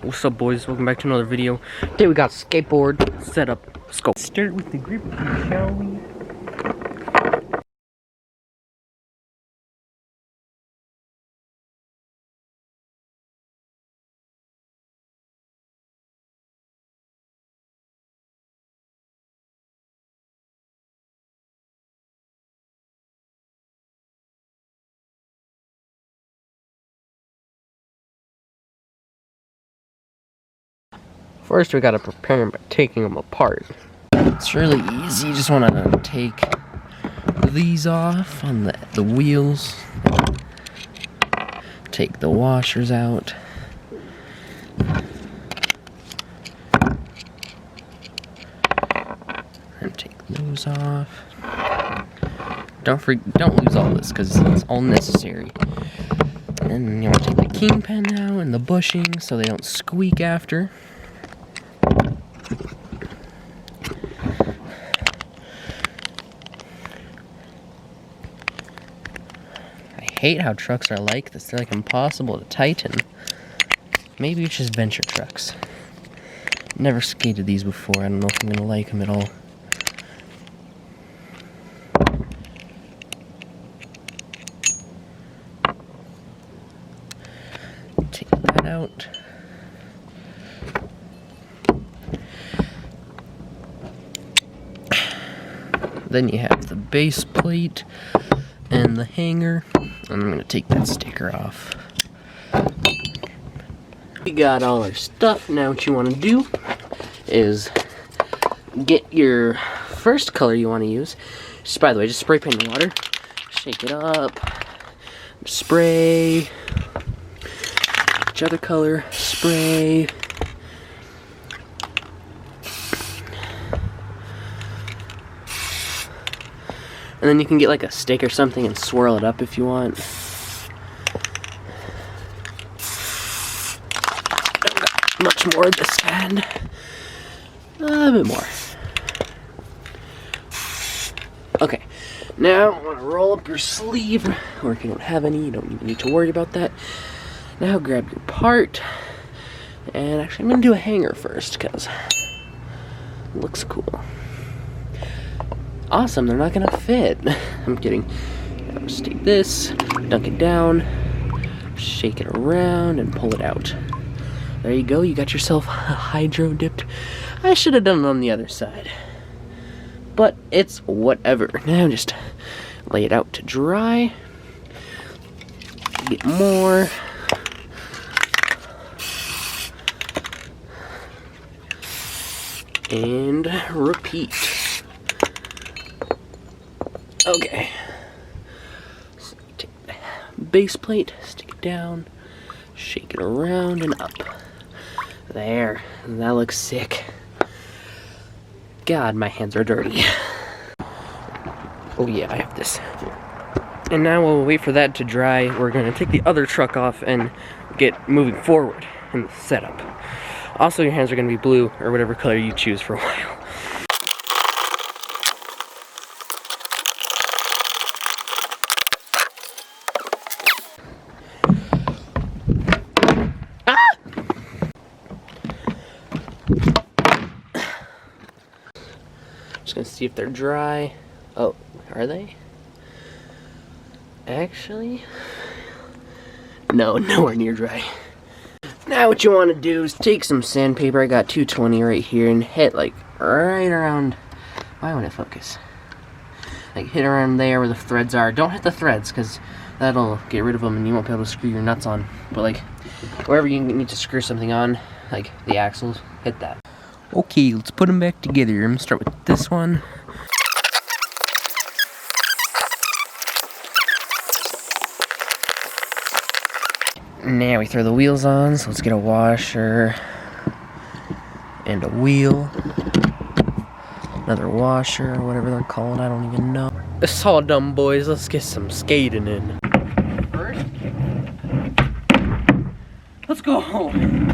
What's up, boys? Welcome back to another video. Today we got skateboard setup scope. Start with the grip, shall we? First, we gotta prepare them by taking them apart. It's really easy. You just wanna take these off on the wheels. Take the washers out. And take those off. Don't lose all this because it's all necessary. And you want to take the kingpin out and the bushing so they don't squeak after. I hate how trucks are like this. They're like impossible to tighten. Maybe it's just venture trucks. Never skated these before. I don't know if I'm gonna like them at all. Take that out. Then you have the base plate and the hanger. And I'm gonna take that sticker off. We got all our stuff. Now what you wanna do is get your first color you wanna use. Just, by the way, just spray paint in water. Shake it up. Spray. Which other color? Spray. And then you can get like a stick or something and swirl it up if you want. Much more this hand. A bit more. Okay. Now I want to roll up your sleeve, or if you don't have any, you don't even need to worry about that. Now grab your part. And actually I'm going to do a hanger first because it looks cool. Awesome, they're not gonna fit. I'm kidding. I'll just take this, dunk it down, shake it around, and pull it out. There you go, you got yourself a hydro dipped. I should have done it on the other side. But it's whatever. Now just lay it out to dry. Get more. And repeat. Okay, so you take the base plate, stick it down, shake it around and up. There, that looks sick. God, my hands are dirty. Oh yeah, I have this. And now while we wait for that to dry, we're gonna take the other truck off and get moving forward in the setup. Also, your hands are gonna be blue or whatever color you choose for a while. Just gonna see if they're dry. Oh, are they? Actually, no, nowhere near dry. Now what you want to do is take some sandpaper. I got 220 right here and hit like right around. Why won't it focus? Like hit around there where the threads are. Don't hit the threads because that'll get rid of them and you won't be able to screw your nuts on. But like wherever you need to screw something on, like the axles, hit that. Okay, let's put them back together. I'm gonna start with this one. Now we throw the wheels on, so let's get a washer and a wheel. Another washer, or whatever they're called, I don't even know. It's all done, boys. Let's get some skating in. First, let's go home.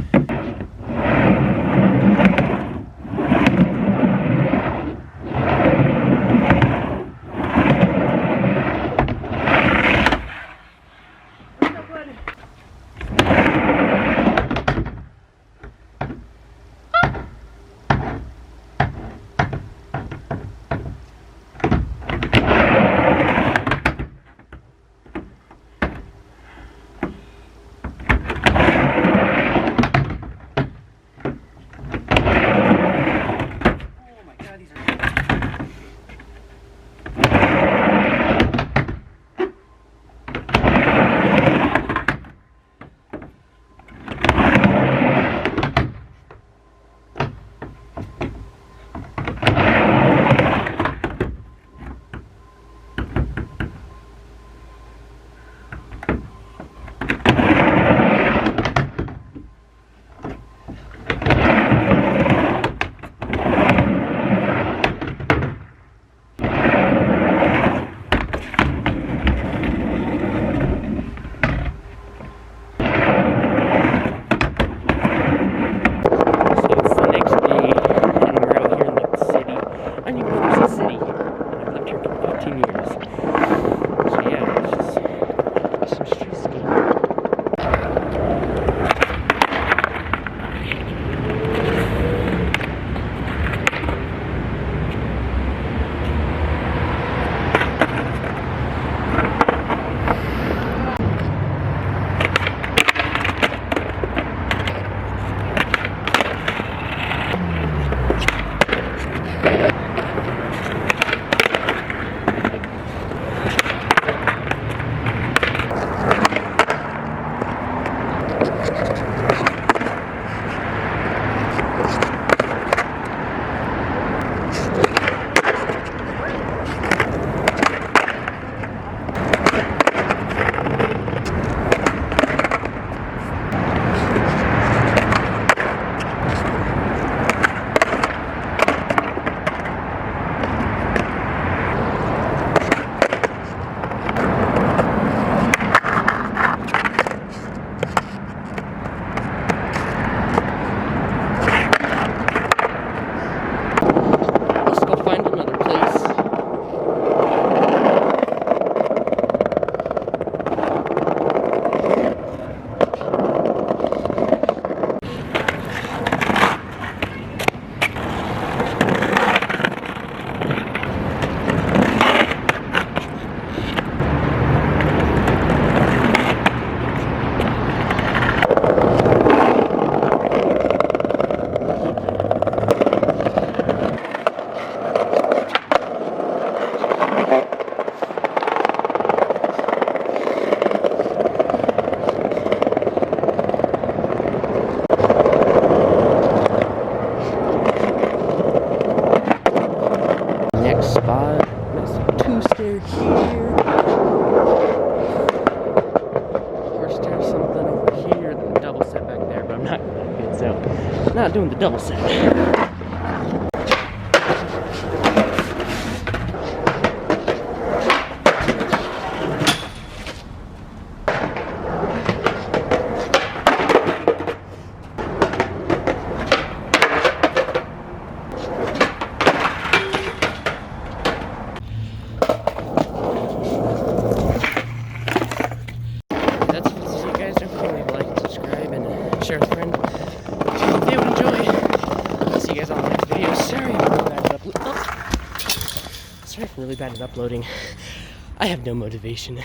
Not doing the double set. That's it. So you guys don't forget to leave a like and subscribe and share with a friend. If they would enjoy. I'll see you guys on the next video. Sorry I'm really bad at uploading. I have no motivation.